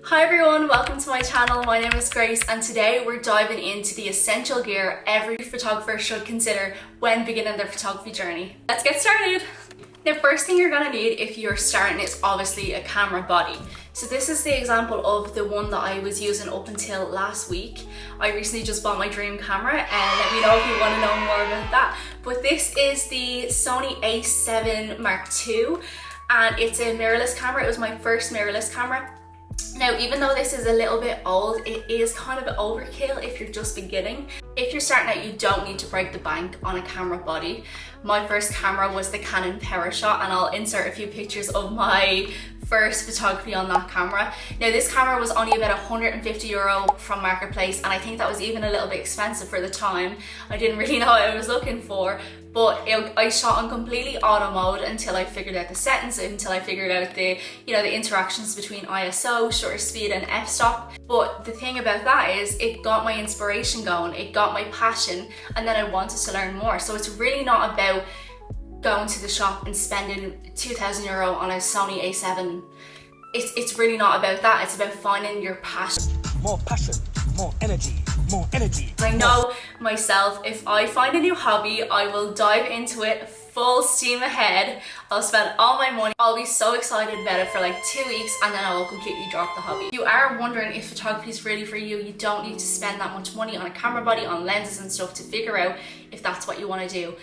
Hi everyone, welcome to my channel. My name is Grace and today we're diving into the essential gear every photographer should consider when beginning their photography journey. Let's get started. The first thing you're going to need if you're starting is obviously a camera body. So this is the example of the one that I was using up until last week. I recently just bought my dream camera and let me know if you want to know more about that. But this is the Sony a7 Mark II and it's a mirrorless camera. It was my first mirrorless camera. Now, even though this is a little bit old, it is kind of overkill if you're just beginning. If you're starting out, you don't need to break the bank on a camera body. My first camera was the Canon PowerShot, and I'll insert a few pictures of my first photography on that camera. Now, this camera was only about €150 from Marketplace, and I think that was even a little bit expensive for the time. I didn't really know what I was looking for, but I shot on completely auto mode until I figured out the settings, until I figured out the interactions between ISO, shutter speed and f-stop. But the thing about that is it got my inspiration going, it got my passion, and then I wanted to learn more. So it's really not about going to the shop and spending €2,000 on a Sony a7. It's really not about that. It's about finding your passion. More passion, more energy, more energy. I know myself, if I find a new hobby, I will dive into it full steam ahead. I'll spend all my money. I'll be so excited about it for like 2 weeks and then I will completely drop the hobby. If you are wondering if photography is really for you, you don't need to spend that much money on a camera body, on lenses and stuff to figure out if that's what you want to do.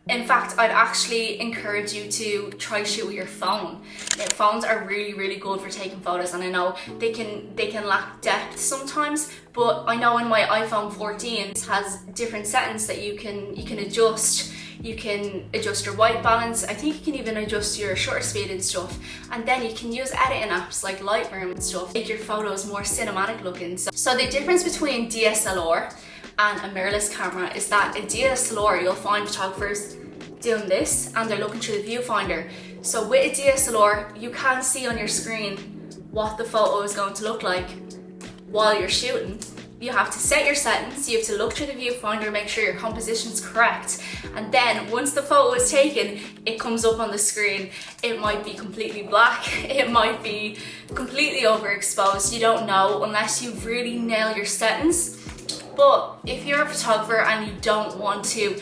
In fact, I'd actually encourage you to try shoot with your phone. Now, phones are really good for taking photos, and I know they can lack depth sometimes, but I know in my iPhone 14 has different settings that you can adjust. You can adjust your white balance. I think you can even adjust your shutter speed and stuff. And then you can use editing apps like Lightroom and stuff, make your photos more cinematic looking. So the difference between DSLR and a mirrorless camera is that a DSLR, you'll find photographers doing this and they're looking through the viewfinder. So with a DSLR, you can see on your screen what the photo is going to look like while you're shooting. You have to set your settings, you have to look through the viewfinder, make sure your composition's correct, and then once the photo is taken, it comes up on the screen. It might be completely black, it might be completely overexposed, you don't know unless you really nail your settings. But if you're a photographer and you don't want to,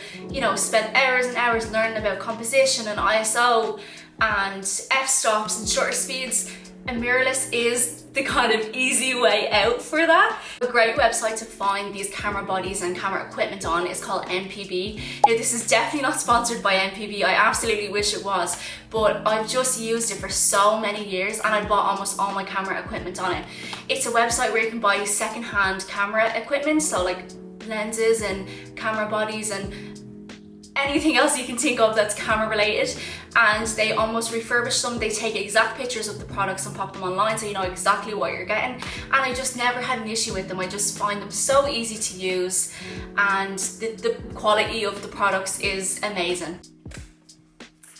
spend hours and hours learning about composition and ISO and f-stops and shutter speeds, a mirrorless is the kind of easy way out for that. A great website to find these camera bodies and camera equipment on is called MPB. Now, this is definitely not sponsored by MPB. I absolutely wish it was, but I've just used it for so many years and I bought almost all my camera equipment on it. It's a website where you can buy secondhand camera equipment, so like lenses and camera bodies and anything else you can think of that's camera related, and they almost refurbish them. They take exact pictures of the products and pop them online so you know exactly what you're getting, and I just never had an issue with them. I just find them so easy to use and the quality of the products is amazing.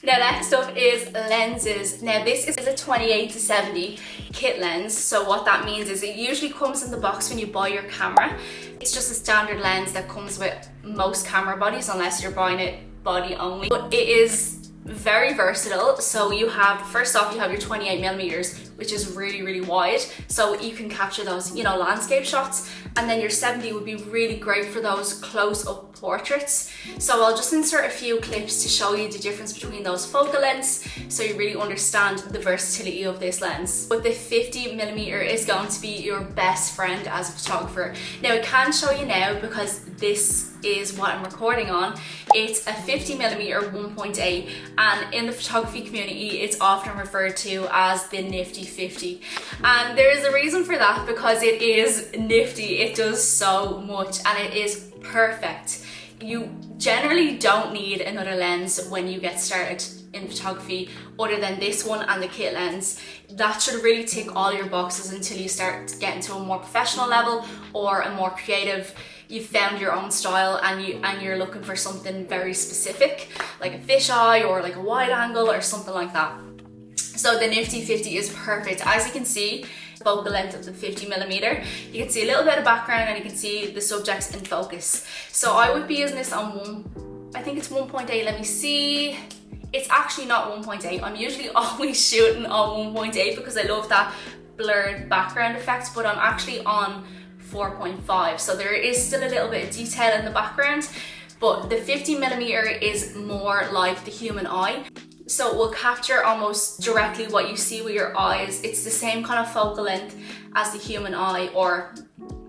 Now, next up is lenses. Now, this is a 28-70 kit lens. So what that means is it usually comes in the box when you buy your camera. It's just a standard lens that comes with most camera bodies unless you're buying it body only. But it is very versatile. So you have, first off, you have your 28mm, which is really wide. So you can capture those, landscape shots. And then your 70 would be really great for those close-up portraits. So I'll just insert a few clips to show you the difference between those focal lengths so you really understand the versatility of this lens. But the 50mm is going to be your best friend as a photographer. Now, I can show you now because this is what I'm recording on. It's a 50mm 1.8, and in the photography community it's often referred to as the nifty 50, and there is a reason for that because it is nifty. It does so much and it is perfect. You generally don't need another lens when you get started in photography other than this one and the kit lens. That should really tick all your boxes until you start getting to a more professional level or a more creative. You've found your own style and you're looking for something very specific, like a fisheye or like a wide angle or something like that. So the nifty 50 is perfect. As you can see, focal length of the 50mm, you can see a little bit of background and you can see the subjects in focus. So I would be using this on I think it's 1.8. Let me see. It's actually not 1.8. I'm usually always shooting on 1.8 because I love that blurred background effect, but I'm actually on 4.5, so there is still a little bit of detail in the background, but the 50mm is more like the human eye. So it will capture almost directly what you see with your eyes. It's the same kind of focal length as the human eye, or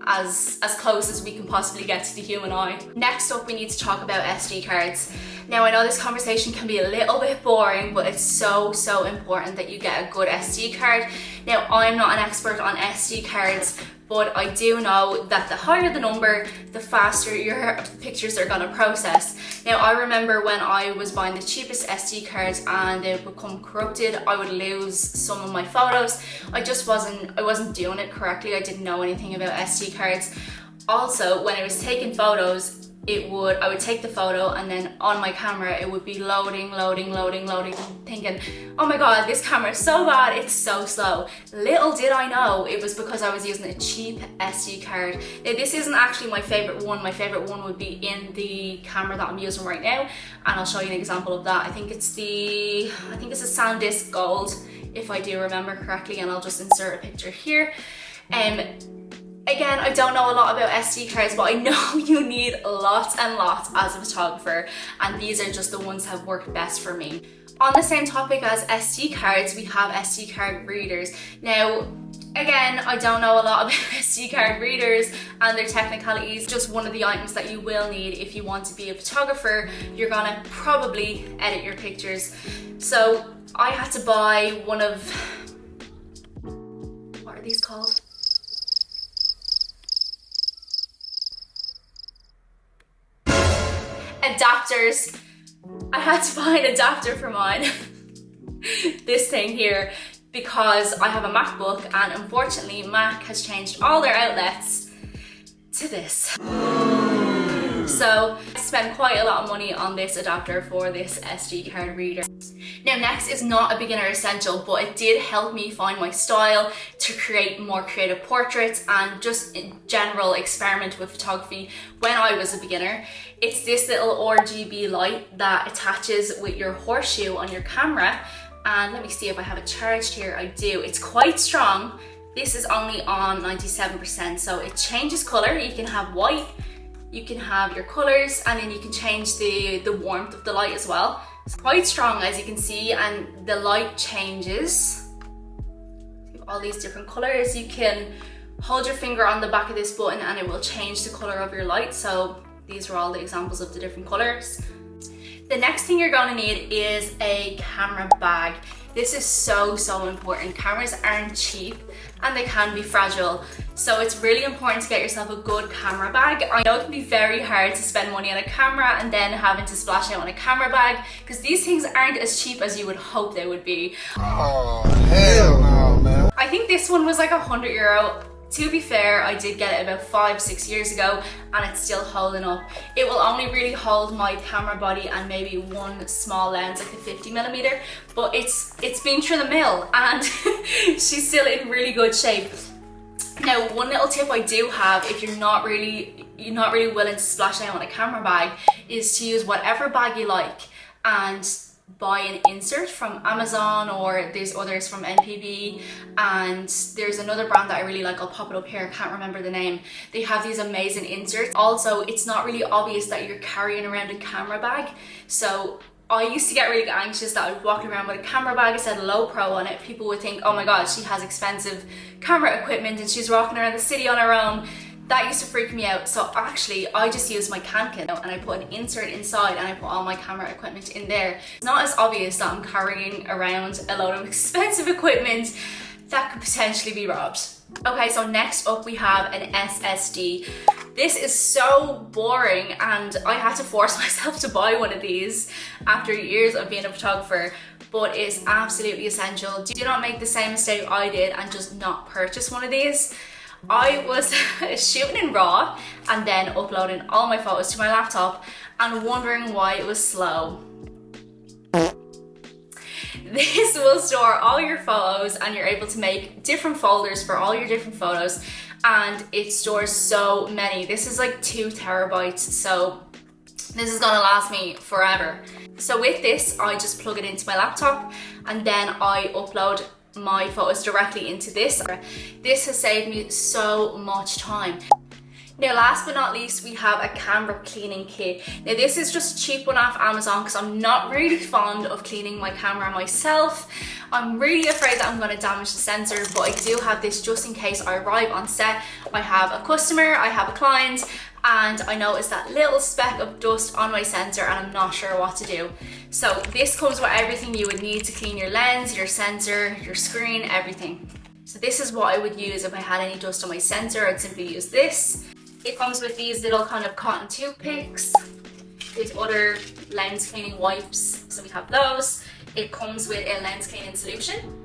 as close as we can possibly get to the human eye. Next up, we need to talk about SD cards. Now, I know this conversation can be a little bit boring, but it's so important that you get a good SD card. Now, I'm not an expert on SD cards, but I do know that the higher the number, the faster your pictures are gonna process. Now, I remember when I was buying the cheapest SD cards and they would become corrupted, I would lose some of my photos. I wasn't doing it correctly. I didn't know anything about SD cards. Also, when I was taking photos, I would take the photo and then on my camera it would be loading, thinking, oh my god, this camera is so bad, it's so slow. Little did I know it was because I was using a cheap SD card. Now, this isn't actually my favorite one. My favorite one would be in the camera that I'm using right now, and I'll show you an example of that. I think it's a SanDisk Gold, if I do remember correctly, and I'll just insert a picture here. Again, I don't know a lot about SD cards, but I know you need lots and lots as a photographer, and these are just the ones that have worked best for me. On the same topic as SD cards, we have SD card readers. Now, again, I don't know a lot about SD card readers and their technicalities. Just one of the items that you will need if you want to be a photographer. You're gonna probably edit your pictures. So I had to buy one of, what are these called? Adapters. I had to buy an adapter for mine, this thing here, because I have a MacBook and unfortunately Mac has changed all their outlets to this. So I spent quite a lot of money on this adapter for this SD card reader. Now, next is not a beginner essential, but it did help me find my style to create more creative portraits and just in general experiment with photography when I was a beginner. It's this little RGB light that attaches with your horseshoe on your camera. And let me see if I have it charged here. I do. It's quite strong. This is only on 97%, so it changes color. You can have white, you can have your colors, and then you can change the warmth of the light as well. It's quite strong, as you can see, and the light changes. All these different colors. You can hold your finger on the back of this button and it will change the color of your light. So these are all the examples of the different colors. The next thing you're going to need is a camera bag. This is so important. Cameras aren't cheap and they can be fragile. So it's really important to get yourself a good camera bag. I know it can be very hard to spend money on a camera and then having to splash out on a camera bag, because these things aren't as cheap as you would hope they would be. Oh, hell no, man. I think this one was like €100. To be fair, I did get it about 5-6 years ago and it's still holding up. It will only really hold my camera body and maybe one small lens, like the 50mm, but it's been through the mill and she's still in really good shape. Now, one little tip I do have, if you're not really willing to splash out on a camera bag, is to use whatever bag you like and buy an insert from Amazon, or there's others from NPB, and there's another brand that I really like. I'll pop it up here, I can't remember the name. They have these amazing inserts. Also, it's not really obvious that you're carrying around a camera bag. So I used to get really anxious that I was walking around with a camera bag. It said low pro on it. People would think, oh my god, she has expensive camera equipment and she's walking around the city on her own. That used to freak me out. So actually, I just used my can and I put an insert inside and I put all my camera equipment in there. It's not as obvious that I'm carrying around a load of expensive equipment that could potentially be robbed. Okay, so next up we have an SSD. This is so boring and I had to force myself to buy one of these after years of being a photographer, but it's absolutely essential. Do not make the same mistake I did and just not purchase one of these. I was shooting in RAW and then uploading all my photos to my laptop and wondering why it was slow. This will store all your photos and you're able to make different folders for all your different photos, and it stores so many. This is like 2 terabytes, so this is gonna last me forever. So with this, I just plug it into my laptop and then I upload my photos directly into this. This has saved me so much time. Now last but not least, we have a camera cleaning kit. Now this is just a cheap one off Amazon because I'm not really fond of cleaning my camera myself. I'm really afraid that I'm going to damage the sensor, but I do have this just in case I arrive on set. I have a customer, I have a client, and I noticed that little speck of dust on my sensor and I'm not sure what to do. So this comes with everything you would need to clean your lens, your sensor, your screen, everything. So this is what I would use if I had any dust on my sensor. I'd simply use this. It comes with these little kind of cotton toothpicks. There's other lens cleaning wipes, so we have those. It comes with a lens cleaning solution.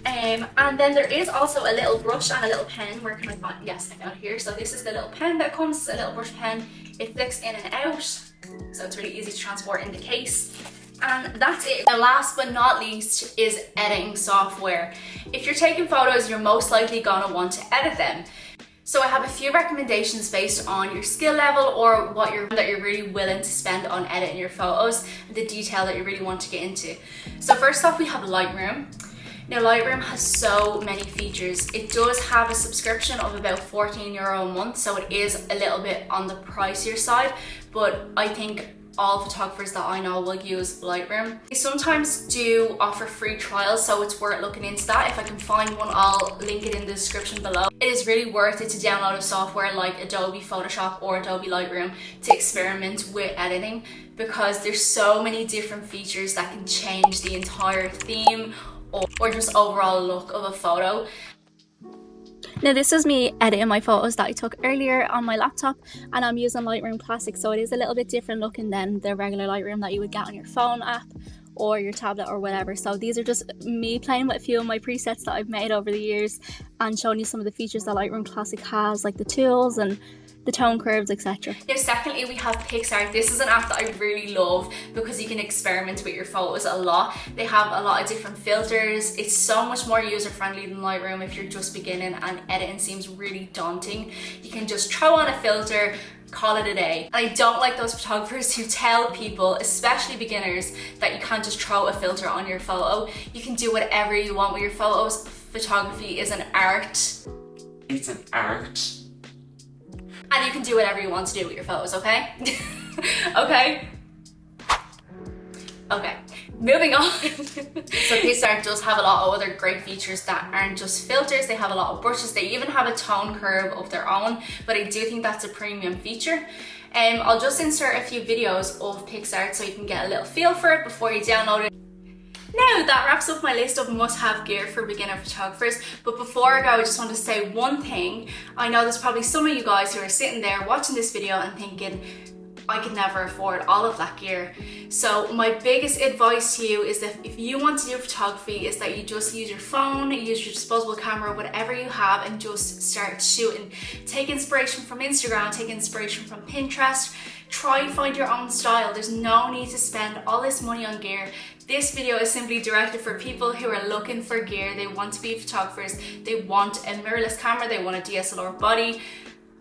And then there is also a little brush and a little pen. Where can I find? Yes, I found it here. So this is the little pen that comes, it's a little brush pen. It flicks in and out, so it's really easy to transport in the case. And that's it. And last but not least is editing software. If you're taking photos, you're most likely gonna want to edit them. So I have a few recommendations based on your skill level or that you're really willing to spend on editing your photos and the detail that you really want to get into. So first off, we have Lightroom. Now Lightroom has so many features. It does have a subscription of about €14 a month, so it is a little bit on the pricier side, but I think all photographers that I know will use Lightroom. They sometimes do offer free trials, so it's worth looking into that. If I can find one, I'll link it in the description below. It is really worth it to download a software like Adobe Photoshop or Adobe Lightroom to experiment with editing, because there's so many different features that can change the entire theme or just overall look of a photo. Now this is me editing my photos that I took earlier on my laptop, and I'm using Lightroom Classic, so it is a little bit different looking than the regular Lightroom that you would get on your phone app or your tablet or whatever. So these are just me playing with a few of my presets that I've made over the years and showing you some of the features that Lightroom Classic has, like the tools and the tone curves, etc. Now secondly, we have PixArt. This is an app that I really love because you can experiment with your photos a lot. They have a lot of different filters. It's so much more user friendly than Lightroom if you're just beginning and editing seems really daunting. You can just throw on a filter, call it a day. And I don't like those photographers who tell people, especially beginners, that you can't just throw a filter on your photo. You can do whatever you want with your photos. Photography is an art. It's an art. And you can do whatever you want to do with your photos, okay? Okay? Okay, moving on. So PixArt does have a lot of other great features that aren't just filters. They have a lot of brushes. They even have a tone curve of their own, but I do think that's a premium feature. I'll just insert a few videos of PixArt so you can get a little feel for it before you download it. Now that wraps up my list of must-have gear for beginner photographers, but before I go, I just want to say one thing. I know there's probably some of you guys who are sitting there watching this video and thinking, I could never afford all of that gear. So my biggest advice to you is that if you want to do photography, is that you just use your phone, use your disposable camera, whatever you have, and just start shooting. Take inspiration from Instagram, take inspiration from Pinterest. Try and find your own style. There's no need to spend all this money on gear. This video is simply directed for people who are looking for gear. They want to be photographers. They want a mirrorless camera. They want a DSLR body,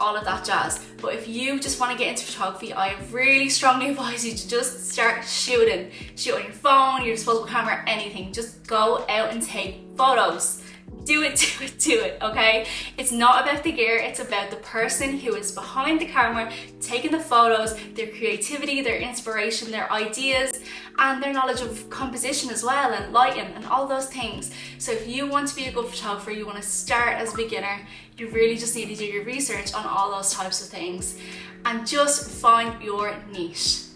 all of that jazz. But if you just want to get into photography, I really strongly advise you to just start shooting. Shoot on your phone, your disposable camera, anything. Just go out and take photos. Do it, do it, do it, okay? It's not about the gear, it's about the person who is behind the camera, taking the photos, their creativity, their inspiration, their ideas, and their knowledge of composition as well, and lighting, and all those things. So if you want to be a good photographer, you want to start as a beginner, you really just need to do your research on all those types of things, and just find your niche.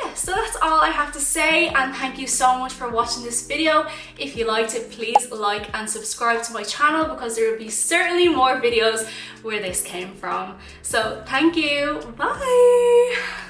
Yeah, so that's all I have to say, and thank you so much for watching this video. If you liked it, please like and subscribe to my channel, because there will be certainly more videos where this came from. So thank you, bye!